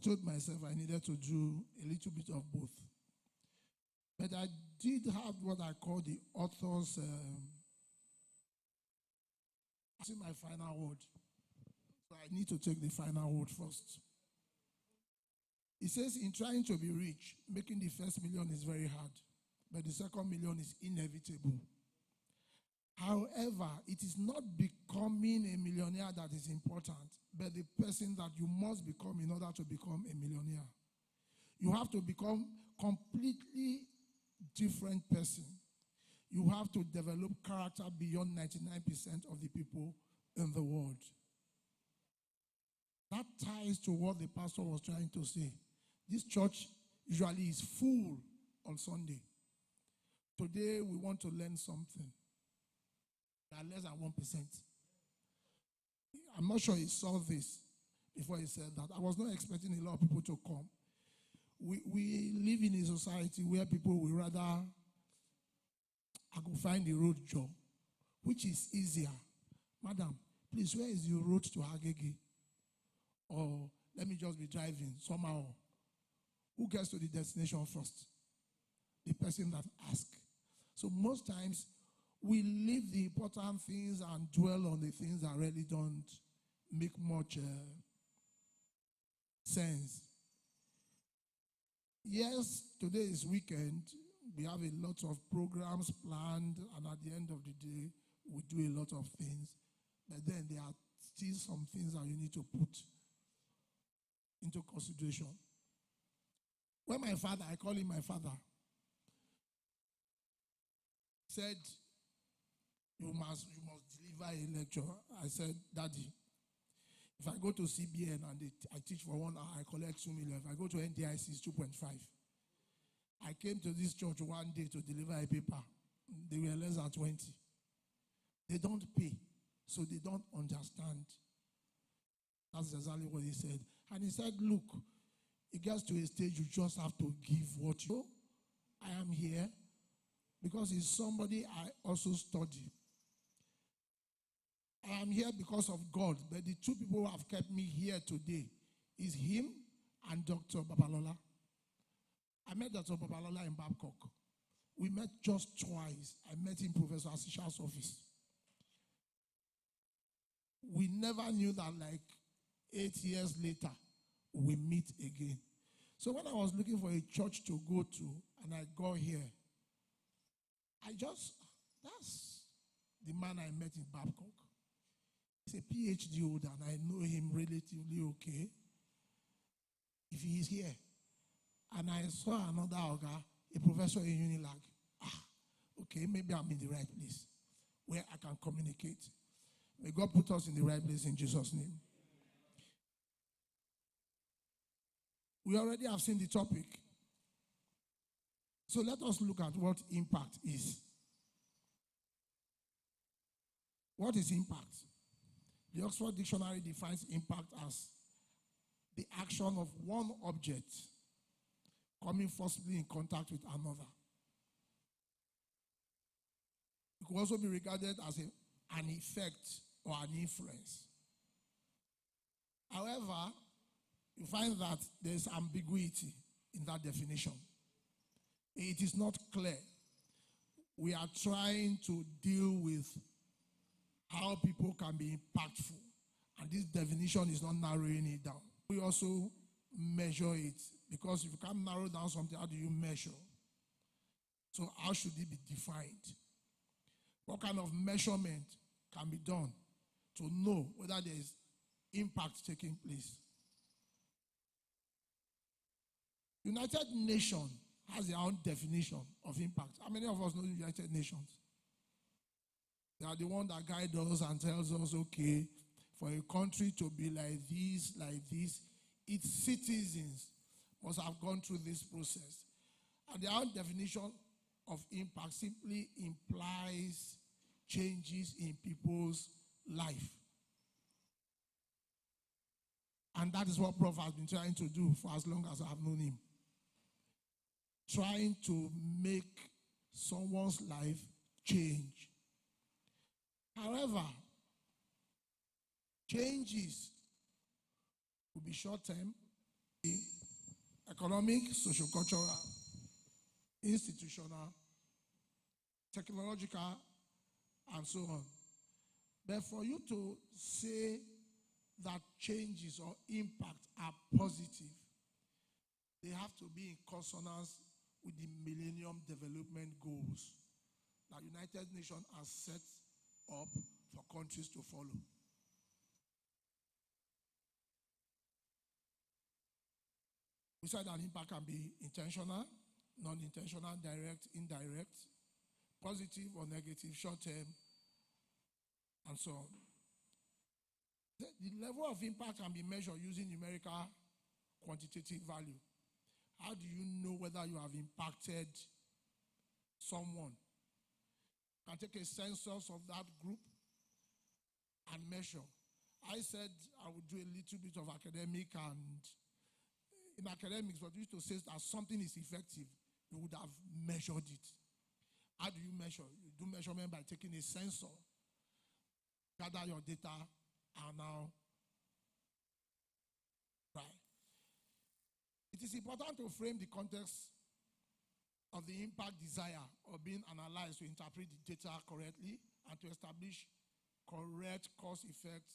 told myself I needed to do a little bit of both. But I did have what I call the author's, my final word. So I need to take the final word first. It says, in trying to be rich, making the first million is very hard, but the second million is inevitable. However, it is not becoming a millionaire that is important, but the person that you must become in order to become a millionaire. You have to become completely different person. You have to develop character beyond 99% of the people in the world. That ties to what the pastor was trying to say. This church usually is full on Sunday. Today we want to learn something. We are less than 1%. I'm not sure he saw this before he said that. I was not expecting a lot of people to come. We live in a society where people will rather, I go find the road job, which is easier. Madam, please, where is the road to Agege? Or let me just be driving somehow. Who gets to the destination first? The person that asks. So most times, we leave the important things and dwell on the things that really don't make much sense. Yes, today is weekend. We have a lot of programs planned, and at the end of the day, we do a lot of things. But then there are still some things that you need to put into consideration. When my father, I call him my father, said, you must deliver a lecture. I said, Daddy, if I go to CBN and I teach for 1 hour, I collect 2 million. If I go to NDIC, it's 2.5. I came to this church one day to deliver a paper. They were less than 20. They don't pay, so they don't understand. That's exactly what he said. And he said, look, it gets to a stage you just have to give what you know. I am here because it's somebody I also study. I am here because of God, but the two people who have kept me here today is him and Dr. Babalola. I met Dr. Babalola in Babcock. We met just twice. I met him in Professor Asisha's office. We never knew that like 8 years later, we meet again. So when I was looking for a church to go to, and I got here, that's the man I met in Babcock. He's a PhD holder, and I know him relatively okay. If he is here, and I saw another Oga, a professor in Unilag, okay, maybe I'm in the right place where I can communicate. May God put us in the right place in Jesus' name. We already have seen the topic. So let us look at what impact is. What is impact? The Oxford Dictionary defines impact as the action of one object coming forcibly in contact with another. It could also be regarded as an effect or an influence. However, you find that there's ambiguity in that definition. It is not clear. We are trying to deal with how people can be impactful, and this definition is not narrowing it down. We also measure it, because if you can't narrow down something, how do you measure? So how should it be defined? What kind of measurement can be done to know whether there is impact taking place? United Nations has their own definition of impact. How many of us know the United Nations? They are the one that guide us and tells us, okay, for a country to be like this, its citizens must have gone through this process. And their own definition of impact simply implies changes in people's life. And that is what Prof has been trying to do for as long as I have known him. Trying to make someone's life change. However, changes will be short-term economic, socio-cultural, institutional, technological, and so on. But for you to say that changes or impact are positive, they have to be in consonance with the Millennium Development Goals that United Nations has set up for countries to follow. We said that impact can be intentional, non-intentional, direct, indirect, positive or negative, short-term, and so on. The level of impact can be measured using numerical quantitative value. How do you know whether you have impacted someone? You can take a census of that group and measure. I said I would do a little bit of academic, and in academics, what we used to say is that something is effective, you would have measured it. How do you measure? You do measurement by taking a sensor, gather your data, and now try. It is important to frame the context of the impact desire or being analyzed to interpret the data correctly and to establish correct cause-effect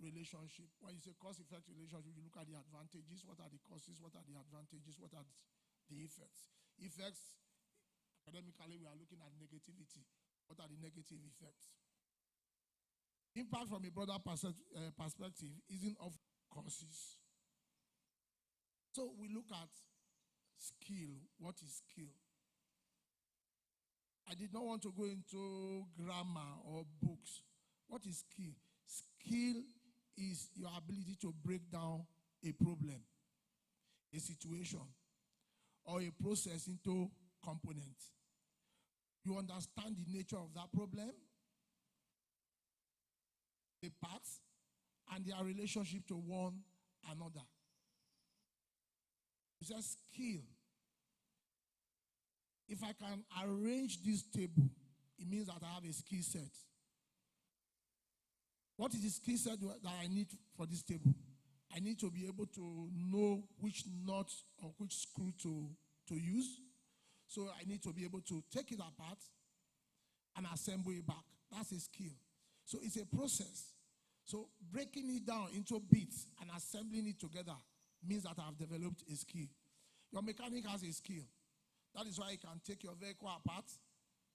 relationship. When you say cause-effect relationship, you look at the advantages. What are the causes? What are the advantages? What are the effects? Effects, academically, we are looking at negativity. What are the negative effects? Impact from a broader perspective isn't of causes. So we look at skill. What is skill? I did not want to go into grammar or books. What is skill? Skill is your ability to break down a problem, a situation, or a process into components. You understand the nature of that problem, the parts, and their relationship to one another. It's a skill. If I can arrange this table, it means that I have a skill set. What is the skill set that I need for this table? I need to be able to know which nut or which screw to use. So I need to be able to take it apart and assemble it back. That's a skill. So it's a process. So breaking it down into bits and assembling it together means that I've developed a skill. Your mechanic has a skill. That is why he can take your vehicle apart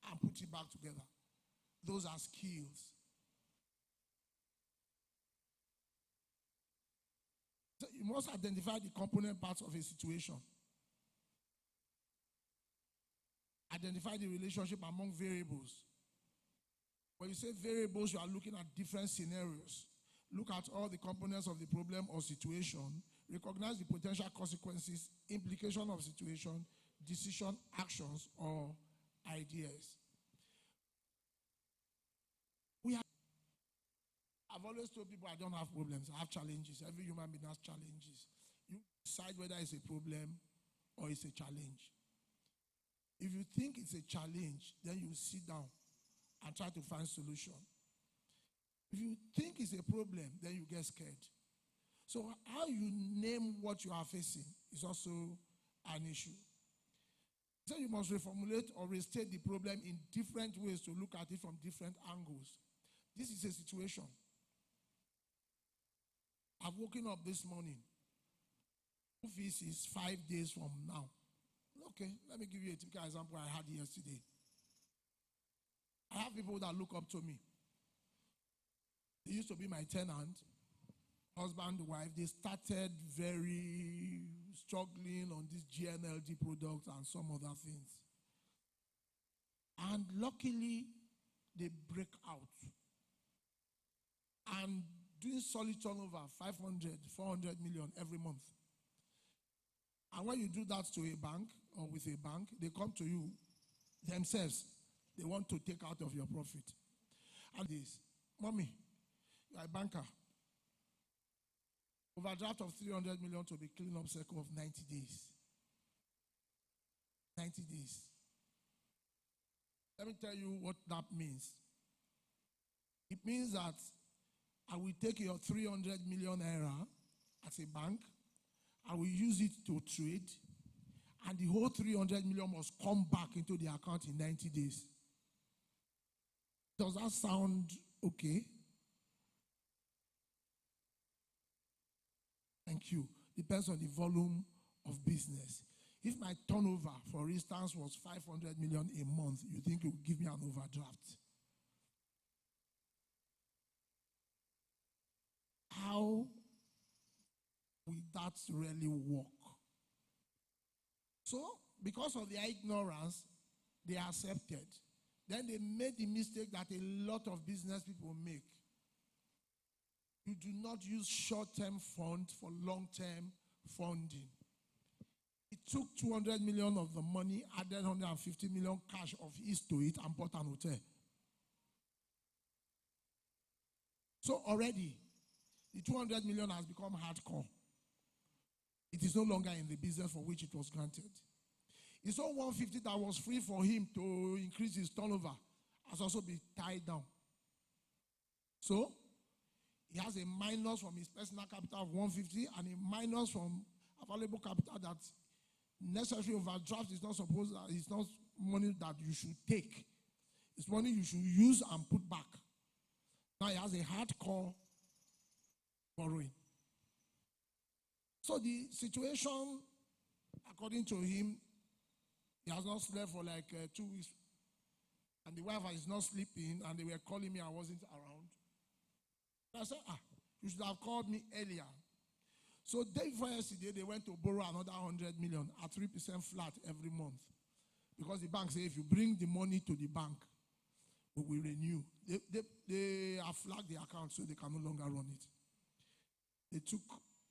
and put it back together. Those are skills. So you must identify the component parts of a situation. Identify the relationship among variables. When you say variables, you are looking at different scenarios. Look at all the components of the problem or situation. Recognize the potential consequences, implication of situation, decision, actions, or ideas. I've always told people I don't have problems. I have challenges. Every human being has challenges. You decide whether it's a problem or it's a challenge. If you think it's a challenge, then you sit down and try to find solution. If you think it's a problem, then you get scared. So how you name what you are facing is also an issue. So you must reformulate or restate the problem in different ways to look at it from different angles. This is a situation. I've woken up this morning. Office is 5 days from now. Okay, let me give you a typical example I had yesterday. I have people that look up to me. They used to be my tenant, husband, wife. They started very struggling on this GNLD product and some other things. And luckily, they break out. And doing solid turnover, 500, 400 million every month. And when you do that to a bank or with a bank, they come to you themselves. They want to take out of your profit. And this, mommy, you are a banker. Overdraft of 300 million to be clean up cycle of 90 days. 90 days. Let me tell you what that means. It means that I will take your 300 million naira as a bank I will use it to trade, and the whole 300 million must come back into the account in 90 days. Does that sound okay? Thank you. Depends on the volume of business. If my turnover, for instance, was 500 million a month, you think it would give me an overdraft? How will that really work? So, because of their ignorance, they accepted. Then they made the mistake that a lot of business people make. You do not use short-term funds for long-term funding. It took 200 million of the money, added 150 million cash of his to it, and bought an hotel. So already, the 200 million has become hardcore. It is no longer in the business for which it was granted. His own 150 that was free for him to increase his turnover has also been tied down. So, he has a minus from his personal capital of 150 and a minus from available capital that necessary overdraft is not supposed that it's not money that you should take. It's money you should use and put back. Now he has a hardcore borrowing. So the situation, according to him, he has not slept for like 2 weeks. And the wife is not sleeping, and they were calling me, I wasn't around. I said, you should have called me earlier. So day before yesterday, they went to borrow another 100 million at 3% flat every month. Because the bank said, if you bring the money to the bank, we will renew. They have flagged the account, so they can no longer run it. They took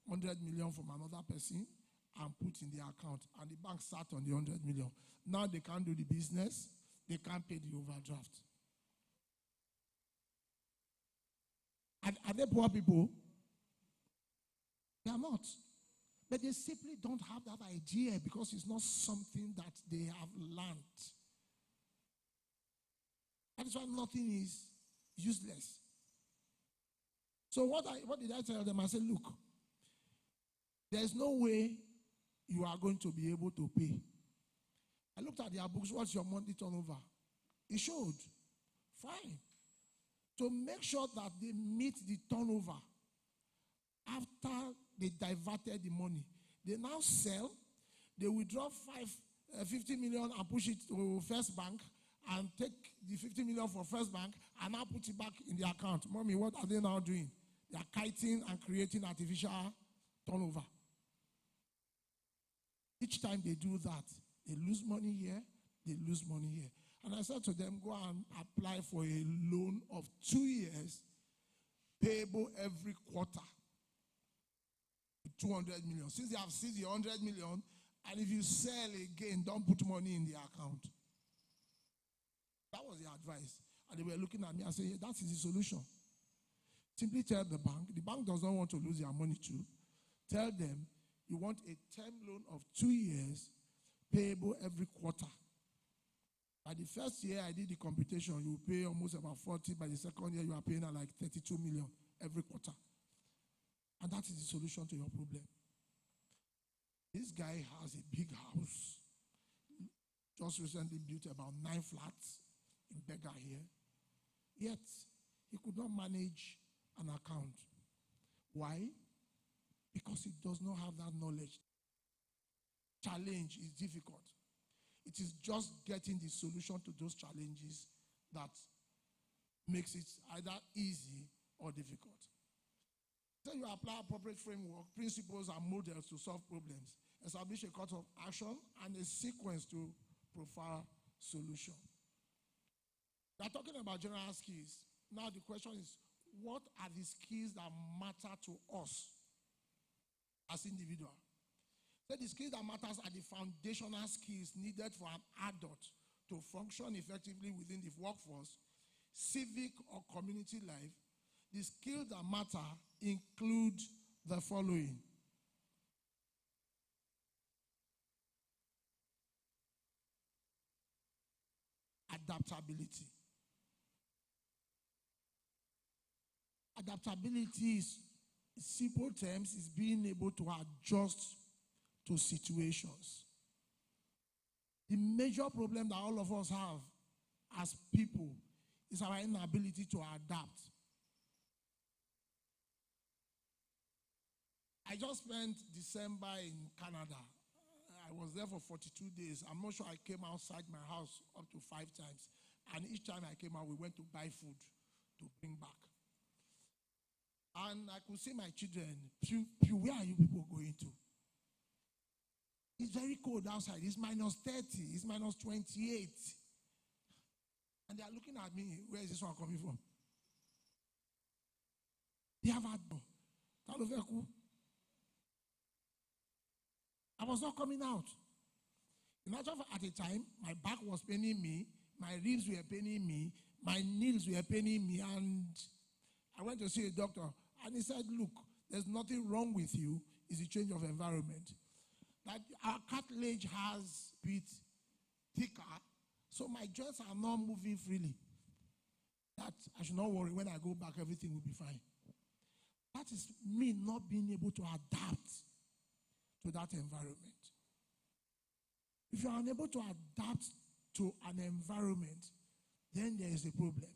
100 million from another person and put in the account, and the bank sat on the 100 million. Now they can't do the business, they can't pay the overdraft. Are they poor people? They are not. But they simply don't have that idea because it's not something that they have learned. That is why nothing is useless. So what did I tell them? I said, look, there's no way you are going to be able to pay. I looked at their books, what's your monthly turnover? It showed. Fine. To make sure that they meet the turnover after they diverted the money. They now sell, they withdraw 50 million and push it to First Bank and take the 50 million for First Bank and now put it back in the account. Mommy, what are they now doing? They are kiting and creating artificial turnover. Each time they do that, they lose money here, they lose money here. And I said to them, go and apply for a loan of 2 years, payable every quarter. 200 million. Since they have seized the 100 million, and if you sell again, don't put money in the account. That was the advice. And they were looking at me and saying, that is the solution. Simply tell the bank does not want to lose their money too. Tell them you want a term loan of 2 years, payable every quarter. By the first year I did the computation, you pay almost about 40. By the second year, you are paying like 32 million every quarter. And that is the solution to your problem. This guy has a big house. Just recently built about 9 flats in Bega here. Yet, he could not manage an account. Why? Because he does not have that knowledge. Challenge is difficult. It is just getting the solution to those challenges that makes it either easy or difficult. So you apply appropriate framework, principles, and models to solve problems. Establish a course of action and a sequence to profile solution. We are talking about general skills. Now the question is, what are the skills that matter to us as individuals? So the skills that matters are the foundational skills needed for an adult to function effectively within the workforce, civic or community life. The skills that matter include the following. Adaptability. Adaptability is, in simple terms, is being able to adjust to situations. The major problem that all of us have as people is our inability to adapt. I just spent December in Canada. I was there for 42 days. I'm not sure I came outside my house up to 5 times. And each time I came out, we went to buy food to bring back. And I could see my children, where are you people going to? It's very cold outside. It's minus 30. It's minus 28. And they are looking at me. Where is this one coming from? They have had no. I was not coming out. In fact, at the time, my back was paining me, my ribs were paining me, my knees were paining me, and I went to see a doctor, and he said, look, there's nothing wrong with you. It's a change of environment. That our cartilage has been thicker, so my joints are not moving freely. That I should not worry, when I go back, everything will be fine. That is me not being able to adapt to that environment. If you are unable to adapt to an environment, then there is a problem.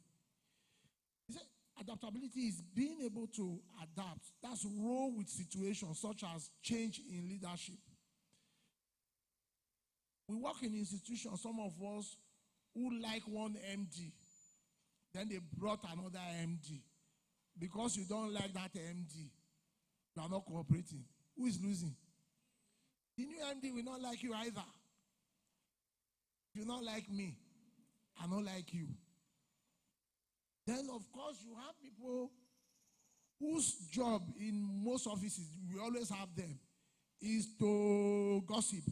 He said, adaptability is being able to adapt. That's roll with situations such as change in leadership. We work in institutions, some of us who like one MD, then they brought another MD. Because you don't like that MD, you are not cooperating. Who is losing? The new MD will not like you either. If you not like me, I don't like you. Then, of course, you have people whose job in most offices, we always have them, is to gossip.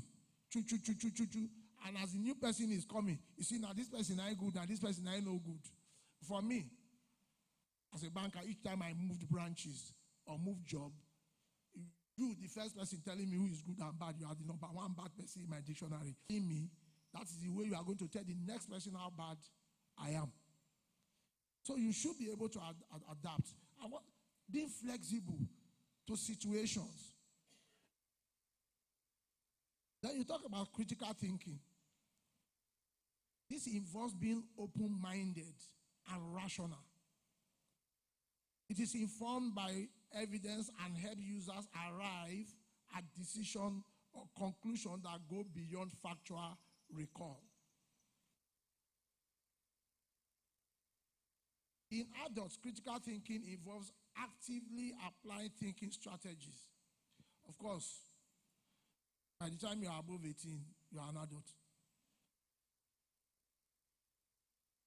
Choo, choo, choo, choo, choo, choo. And as a new person is coming, you see, now this person ain't good, now this person ain't no good. For me, as a banker, each time I moved branches or moved job, you, the first person telling me who is good and bad, you are the number one bad person in my dictionary. In me, that is the way you are going to tell the next person how bad I am. So you should be able to adapt. And being flexible to situations. Then you talk about critical thinking. This involves being open-minded and rational. It is informed by evidence and help users arrive at decision or conclusion that go beyond factual recall. In adults, critical thinking involves actively applying thinking strategies. Of course, by the time you are above 18, you are an adult.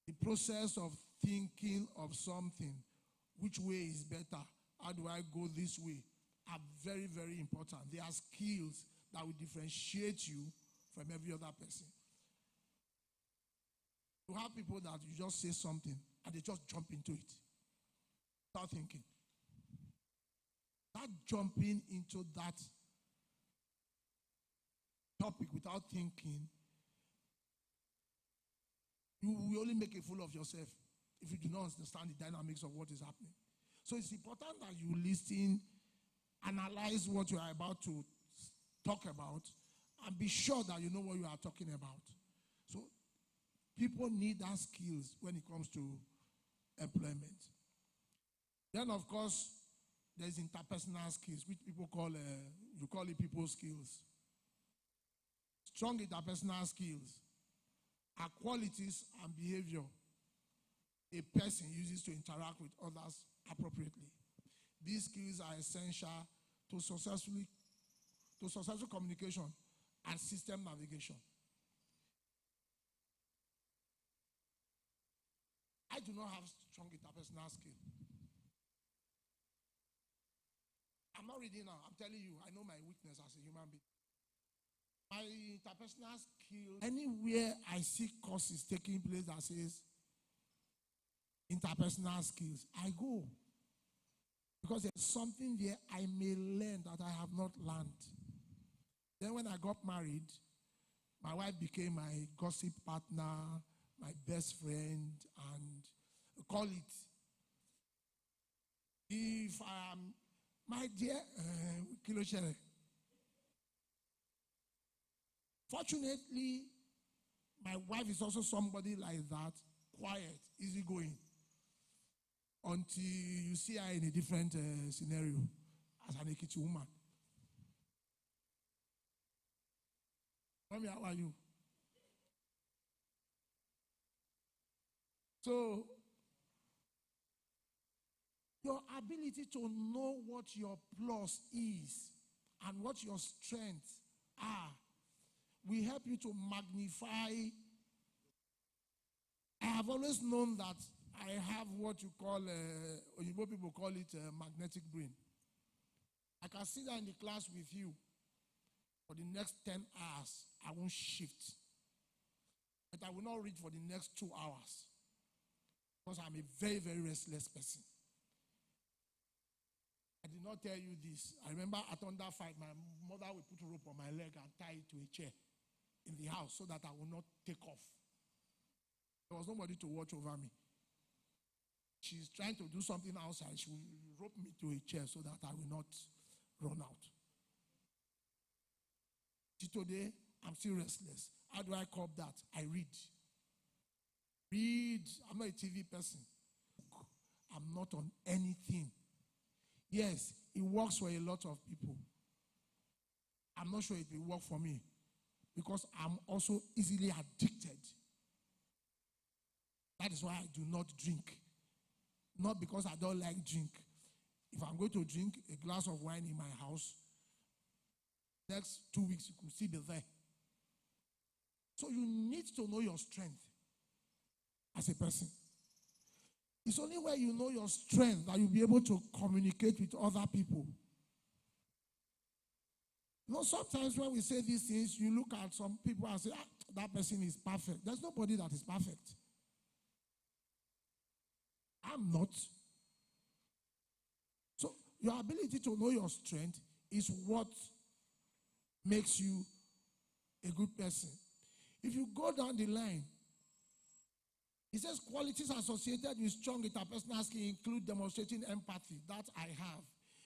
The process of thinking of something, which way is better, how do I go this way, are very, very important. They are skills that will differentiate you from every other person. You have people that you just say something and they just jump into it without thinking. That jumping into that topic without thinking, you will only make a fool of yourself if you do not understand the dynamics of what is happening. So it's important that you listen, analyze what you are about to talk about, and be sure that you know what you are talking about. So people need that skills when it comes to employment. Then, of course, there's interpersonal skills, which people call, you call it people skills. Strong interpersonal skills are qualities and behavior a person uses to interact with others appropriately. These skills are essential to successful communication and system navigation. I do not have strong interpersonal skill. I'm not reading now. I'm telling you, I know my weakness as a human being. My interpersonal skill, anywhere I see courses taking place that says interpersonal skills, I go. Because there's something there I may learn that I have not learned. Then when I got married, my wife became my gossip partner, my best friend, and call it. If I am, my dear, Fortunately, my wife is also somebody like that, quiet, easygoing, until you see her in a different scenario as an Ekiti woman. Mommy, how are you? So, your ability to know what your plus is and what your strengths are will help you to magnify. I have always known that I have what you call, Oyibo people call it magnetic brain. I can sit down in the class with you for the next 10 hours. I won't shift. But I will not read for the next 2 hours. Because I'm a very, very restless person. I did not tell you this. I remember at under 5, my mother would put a rope on my leg and tie it to a chair in the house so that I will not take off. There was nobody to watch over me. She's trying to do something outside. She will rope me to a chair so that I will not run out. Today, I'm still restless. How do I cope that? I read. I'm not a TV person. I'm not on anything. Yes, it works for a lot of people. I'm not sure it will work for me because I'm also easily addicted. That is why I do not drink. Not because I don't like drink. If I'm going to drink a glass of wine in my house, next 2 weeks you could still be there. So you need to know your strength as a person. It's only when you know your strength that you'll be able to communicate with other people. You know, sometimes when we say these things, you look at some people and say, that person is perfect. There's nobody that is perfect. I'm not. So your ability to know your strength is what makes you a good person. If you go down the line, it says qualities associated with strong interpersonal skills include demonstrating empathy. That I have.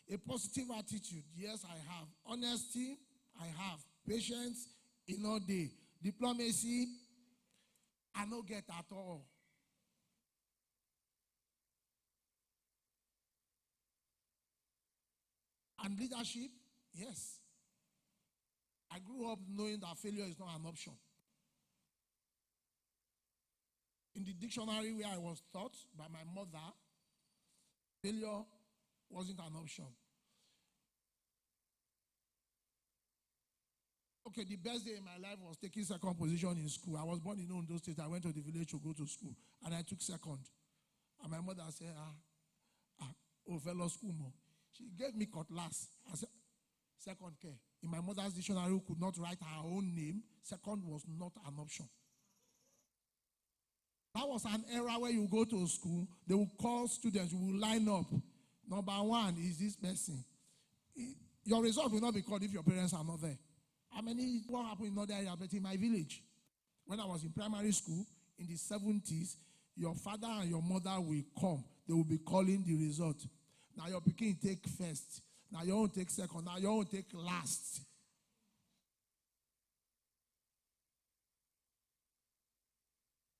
A positive attitude. Yes, I have. Honesty. I have. Patience. In all day. Diplomacy. I don't get at all. And leadership. Yes. I grew up knowing that failure is not an option. In the dictionary where I was taught by my mother, failure wasn't an option. Okay, the best day in my life was taking second position in school. I was born in Ondo State. I went to the village to go to school, and I took second. And my mother said, fellow school more. She gave me cutlass. I said, second care. In my mother's dictionary, who could not write her own name, second was not an option. That was an era where you go to school, they will call students, you will line up. Number one is this person. Your result will not be called if your parents are not there. How many, what happened in other areas, but in my village, when I was in primary school, in the 70s, your father and your mother will come. They will be calling the result. Now your pikin take first. Now your own take second. Now your own take last.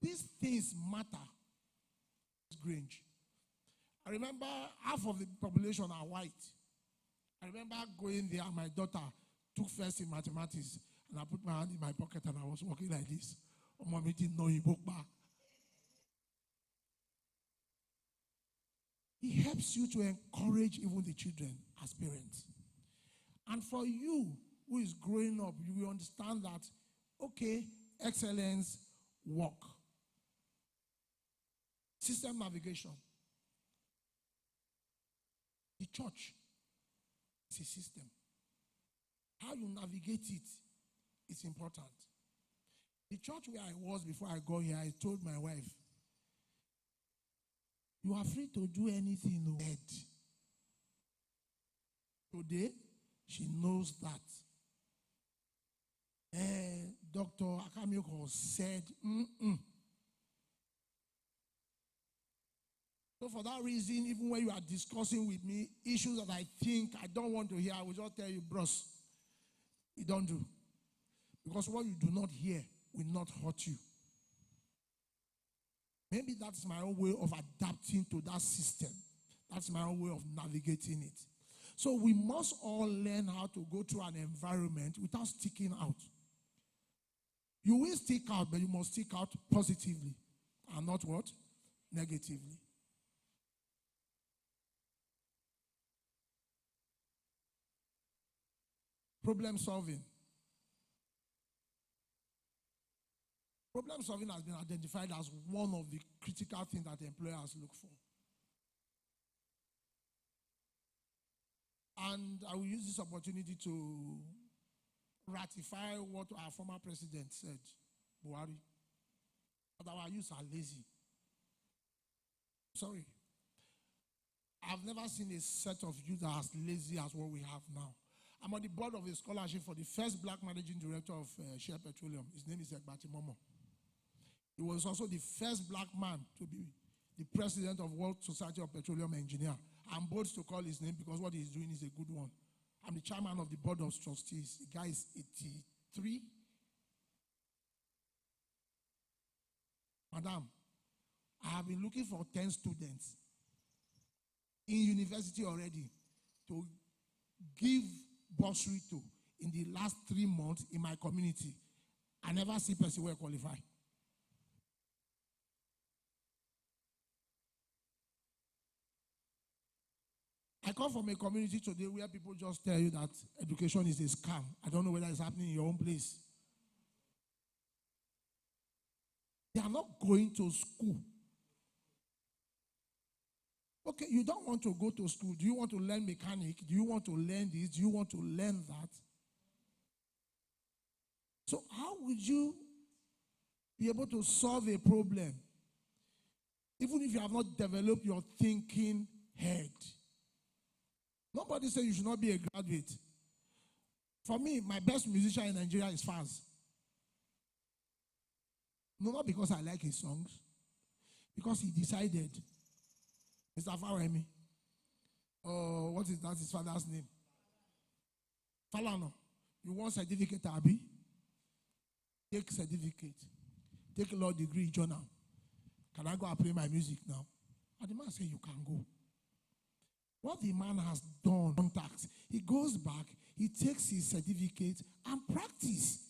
These things matter. Grange. I remember half of the population are white. I remember going there, my daughter took first in mathematics, and I put my hand in my pocket and I was walking like this. It helps you to encourage even the children as parents. And for you who is growing up, you will understand that, okay, excellence, work. System navigation. The church is a system. How you navigate it is important. The church where I was before I got here, I told my wife, you are free to do anything you need. Today, she knows that. Dr. Akamiyoko said, So for that reason, even when you are discussing with me issues that I think I don't want to hear, I will just tell you, bros, you don't do. Because what you do not hear will not hurt you. Maybe that's my own way of adapting to that system. That's my own way of navigating it. So we must all learn how to go through an environment without sticking out. You will stick out, but you must stick out positively and not what? Negatively. Problem solving. Problem solving has been identified as one of the critical things that employers look for. And I will use this opportunity to ratify what our former president said, Buhari, that our youth are lazy. Sorry. I've never seen a set of youth that are as lazy as what we have now. I'm on the board of a scholarship for the first black managing director of Shell Petroleum. His name is Egbati Momo. He was also the first black man to be the president of World Society of Petroleum Engineers. I'm bold to call his name because what he's doing is a good one. I'm the chairman of the board of trustees. The guy is 83. Madam, I have been looking for 10 students in university already to give bursary to in the last 3 months in my community. I never see person who qualify. I come from a community today where people just tell you that education is a scam. I don't know whether it's happening in your own place. They are not going to school. Okay, you don't want to go to school. Do you want to learn mechanic? Do you want to learn this? Do you want to learn that? So how would you be able to solve a problem even if you have not developed your thinking head? Nobody said you should not be a graduate. For me, my best musician in Nigeria is Faz. No, not because I like his songs. Because he decided, Mr. Faremi, what is that his father's name? Falano. You want certificate, Abi? Take certificate. Take law degree, journal. Can I go and play my music now? And the man said, you can go. What the man has done, contacts, he goes back, he takes his certificate and practice.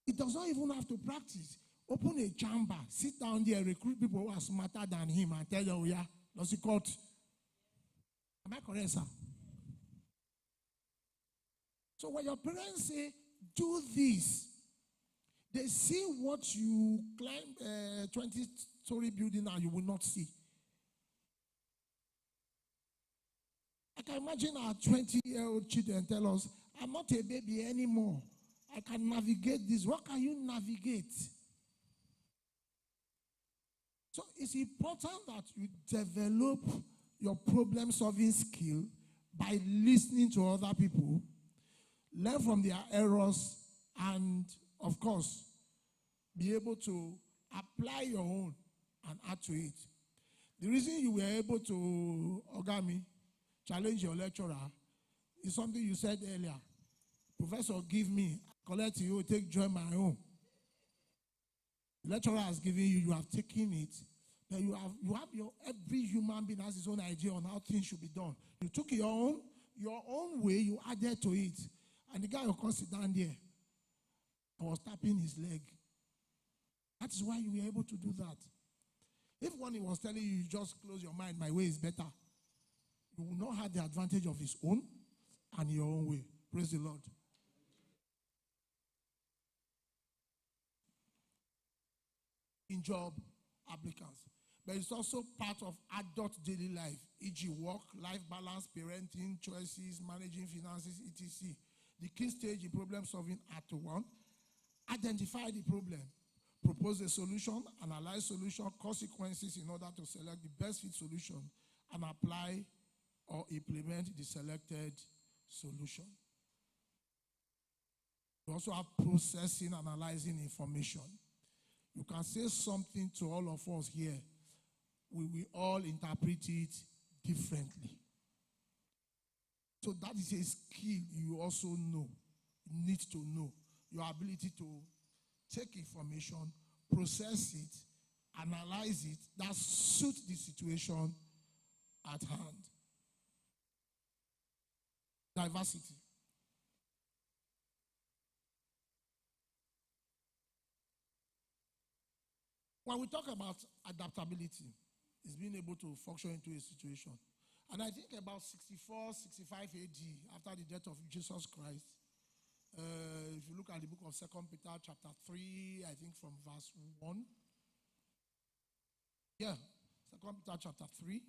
He does not even have to practice. Open a chamber, sit down there, recruit people who are smarter than him and tell them, oh yeah, does he court? Am I correct, sir? So when your parents say, do this, they see what you climb a 20-story building and you will not see. I can imagine our 20-year-old children tell us, I'm not a baby anymore. I can navigate this. What can you navigate? So it's important that you develop your problem-solving skill by listening to other people, learn from their errors, and, of course, be able to apply your own and add to it. The reason you were able to, Ogami, challenge your lecturer is something you said earlier. Professor, give me, collect you, take join my own. The lecturer has given you, you have taken it. But you have your, every human being has his own idea on how things should be done. You took your own way, you added to it. And the guy who comes sit down there, I was tapping his leg. That is why you were able to do that. If one was telling you, you just close your mind, my way is better, you will not have the advantage of his own and your own way. Praise the Lord. In job applicants. But it's also part of adult daily life, e.g. work, life balance, parenting, choices, managing finances, etc. The key stage in problem solving are to 1, identify the problem, propose a solution, analyze solution, consequences in order to select the best fit solution, and apply or implement the selected solution. We also have processing, analyzing information. You can say something to all of us here. We will all interpret it differently. So that is a skill you also know, need to know. your ability to take information, process it, analyze it, that suits the situation at hand. Diversity. When we talk about adaptability, it's being able to function into a situation. And I think about 64, 65 AD, after the death of Jesus Christ, if you look at the book of 2 Peter chapter 3, I think from verse 1. Yeah, 2 Peter chapter 3.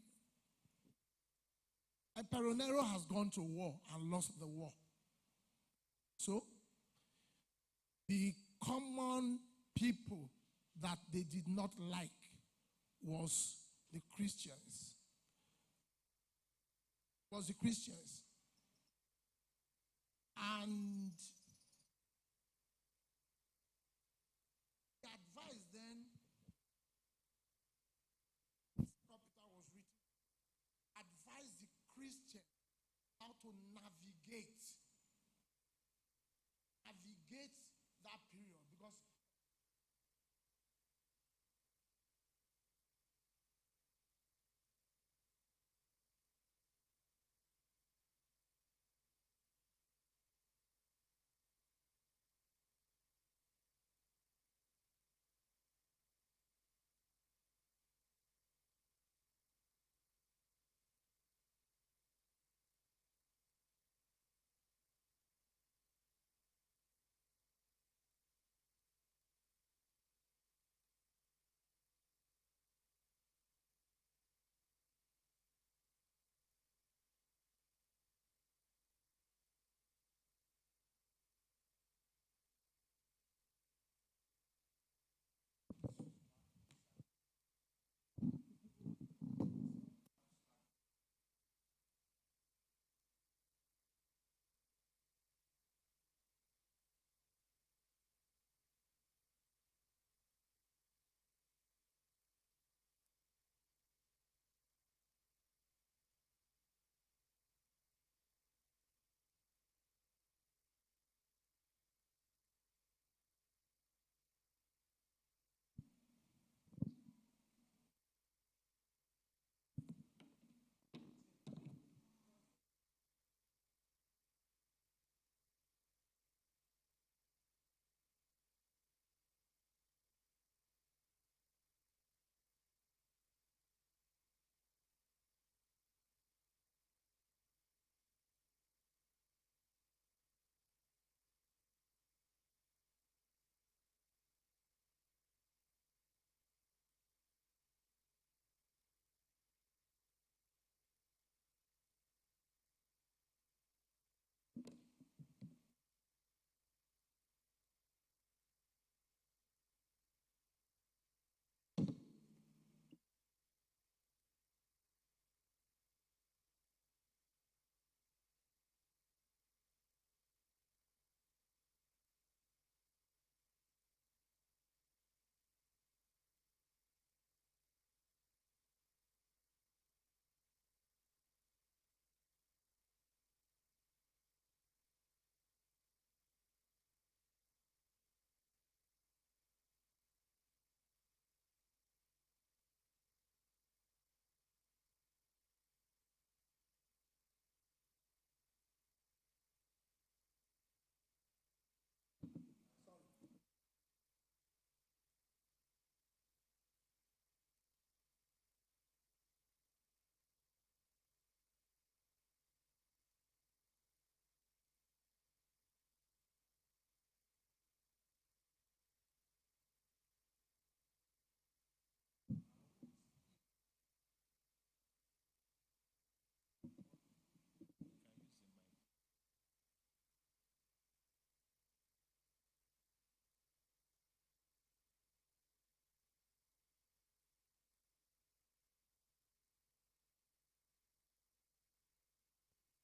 Emperor Nero has gone to war and lost the war. So, the common people that they did not like was the Christians. And the advice then, Peter was written, advise the Christian how to navigate that period, because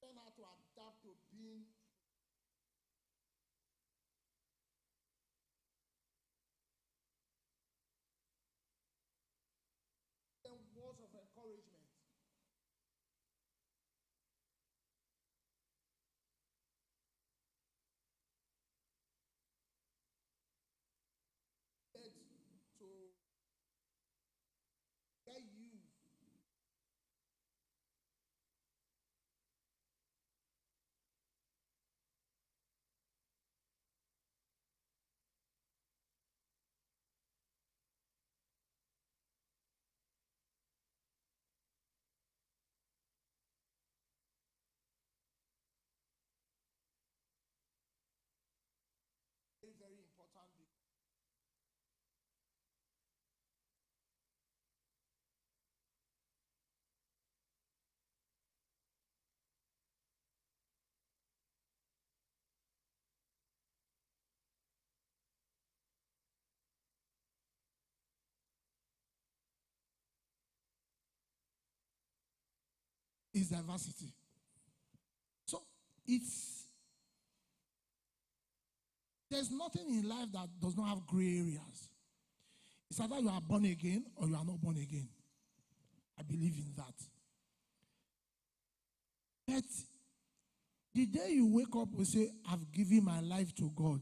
learn how to adapt to being words of encouragement. is diversity. So there's nothing in life that does not have gray areas. It's either you are born again or you are not born again. I believe in that. But the day you wake up and say, I've given my life to God,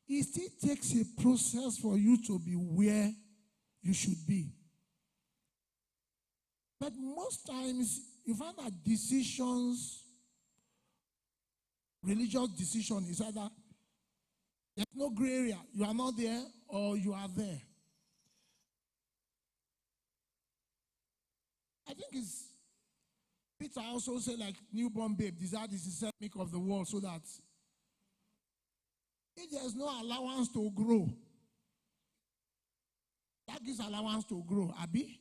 it still takes a process for you to be where you should be. But most times, you find that decisions, religious decision is either there's no gray area. You are not there or you are there. I think it's Peter also said, like newborn babe, desire is the systemic of the world, so that if there's no allowance to grow, that gives allowance to grow. Abi?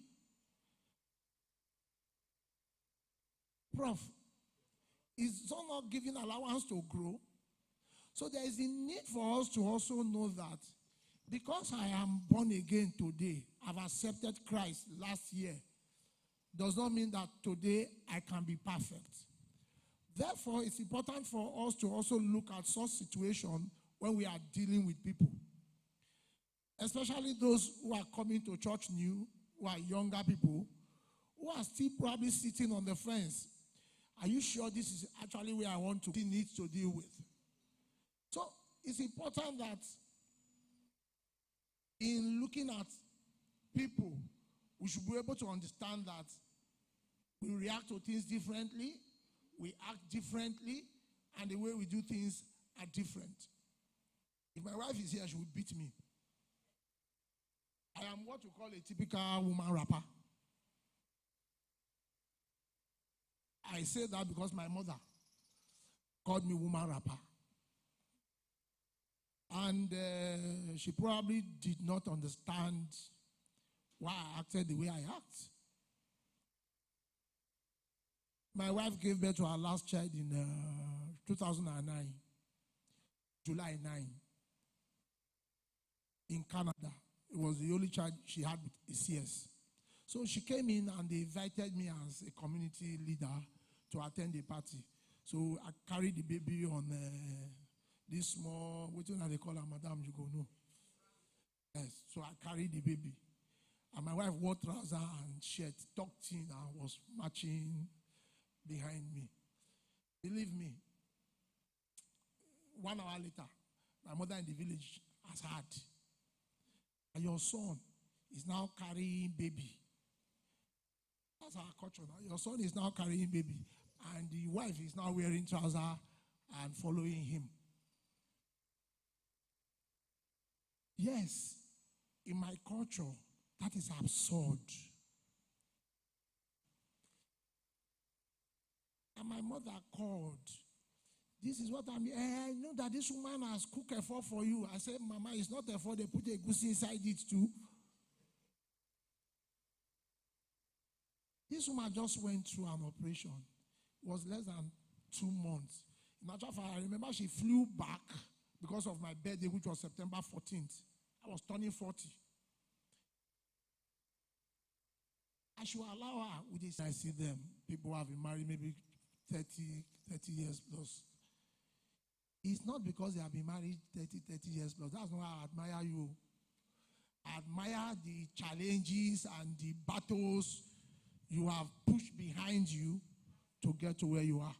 Prof, is someone not giving allowance to grow? So there is a need for us to also know that because I am born again today, I've accepted Christ last year, does not mean that today I can be perfect. Therefore, it's important for us to also look at such situations when we are dealing with people. Especially those who are coming to church new, who are younger people, who are still probably sitting on the fence. Are you sure this is actually where I want to be? Needs to deal with. So it's important that in looking at people, we should be able to understand that we react to things differently, we act differently, and the way we do things are different. If my wife is here, she would beat me. I am what you call a typical woman rapper. I say that because my mother called me woman rapper. And she probably did not understand why I acted the way I act. My wife gave birth to her last child in 2009, July 9, in Canada. It was the only child she had with a CS. So she came in and they invited me as a community leader to attend the party. So I carried the baby on this small, what do they call her, Madam, you go know. Yes, so I carried the baby. And my wife wore trousers and shirt, tucked in, and was marching behind me. Believe me, 1 hour later, my mother in the village has heard. And your son is now carrying baby. That's our culture now. Your son is now carrying baby. And the wife is now wearing trousers and following him. Yes, in my culture, that is absurd. And my mother called. This is what I know that this woman has cooked a effort for you. I said, Mama, it's not a effort. They put a goose inside it too. This woman just went through an operation. It was less than 2 months. In actual fact, I remember she flew back because of my birthday, which was September 14th. I was turning 40. I should allow her with this. I see them. People have been married maybe 30 years plus. It's not because they have been married 30 years plus. That's not how I admire you. I admire the challenges and the battles you have pushed behind you to get to where you are.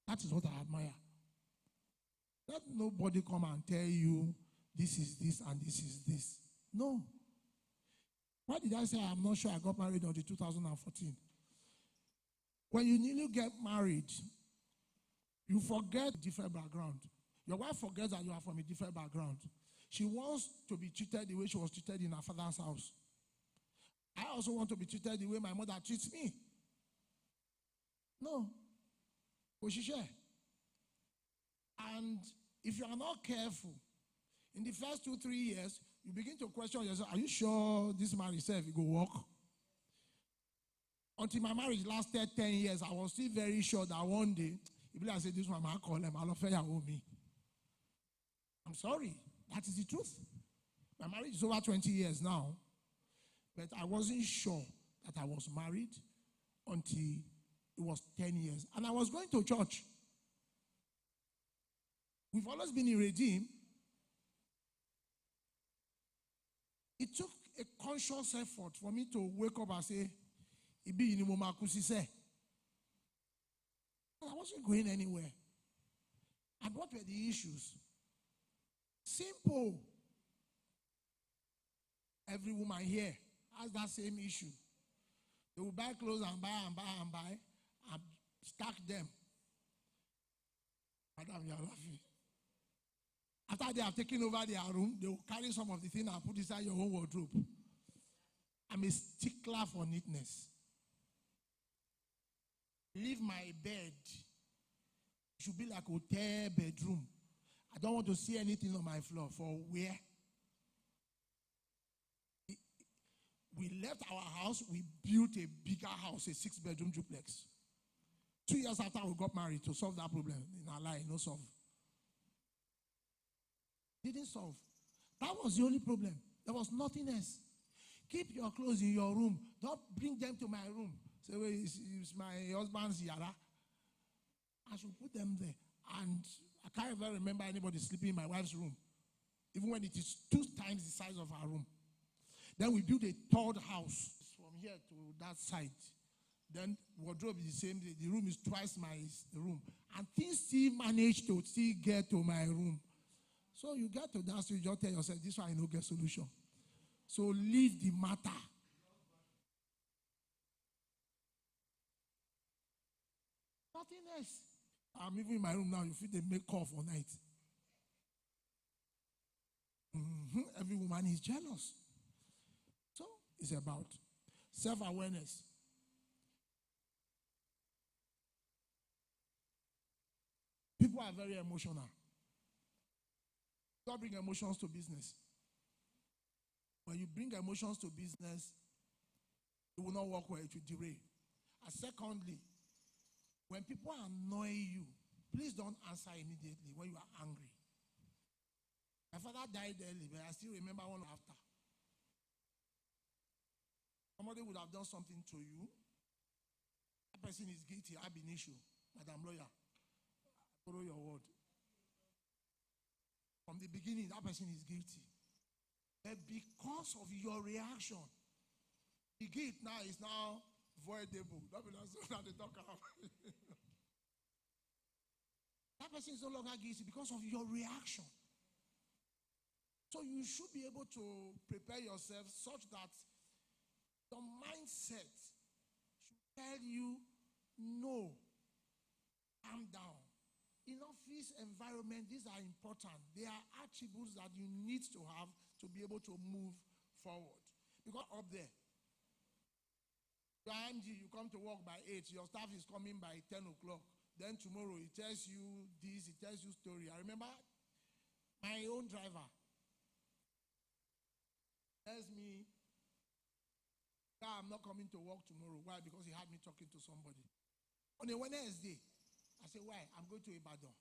That is what I admire. Let nobody come and tell you this is this and this is this. No. Why did I say I'm not sure I got married until 2014? When you nearly get married, you forget different background. Your wife forgets that you are from a different background. She wants to be treated the way she was treated in her father's house. I also want to be treated the way my mother treats me. No. And if you are not careful, in the first 2-3 years, you begin to question yourself, are you sure this marriage itself will work? Until my marriage lasted 10 years, I was still very sure that one day, if I say this one, I'll call him, I'll offer me. I'm sorry, that is the truth. My marriage is over 20 years now, but I wasn't sure that I was married until It was 10 years. And I was going to church. We've always been in Redeem. It took a conscious effort for me to wake up and say, Ibi inimomakusi se. I wasn't going anywhere. And what were the issues? Simple. Every woman here has that same issue. They will buy clothes and buy and buy and buy and stack them. Madam, you are laughing. After they have taken over their room, they will carry some of the things and put inside your own wardrobe. I'm a stickler for neatness. Leave my bed. It should be like a hotel bedroom. I don't want to see anything on my floor. For where? We left our house, we built a bigger house, a 6-bedroom duplex. 2 years after we got married to solve that problem in our life, no solve. Didn't solve. That was the only problem. There was nothing else. Keep your clothes in your room. Don't bring them to my room. Say, well, it's my husband's yara. I should put them there. And I can't ever remember anybody sleeping in my wife's room, even when it is 2 times the size of our room. Then we built a 3rd house from here to that side. Then wardrobe is the same. The room is twice my room. And things still manage to still get to my room. So you get to that stage, you just tell yourself, this one I no get solution. So leave the matter. Nothing else. I'm even in my room now. You feel they make call for night. Every woman is jealous. So it's about self-awareness. People are very emotional. God bring emotions to business. When you bring emotions to business, it will not work well, it will derail. And secondly, when people annoy you, please don't answer immediately when you are angry. My father died early, but I still remember one after. Somebody would have done something to you. That person is guilty, ab initio. Madam Lawyer, I borrow your word. From the beginning, that person is guilty. But because of your reaction, the guilt now is now voidable. That they talk about. That person is no longer guilty because of your reaction. So you should be able to prepare yourself such that your mindset should tell you, no, calm down. In office environment, these are important. They are attributes that you need to have to be able to move forward. Because up there, your MD, you come to work by 8, your staff is coming by 10 o'clock. Then tomorrow, he tells you this, he tells you story. I remember my own driver tells me, I'm not coming to work tomorrow. Why? Because he had me talking to somebody. On a Wednesday, I said, why? I'm going to Ibadan.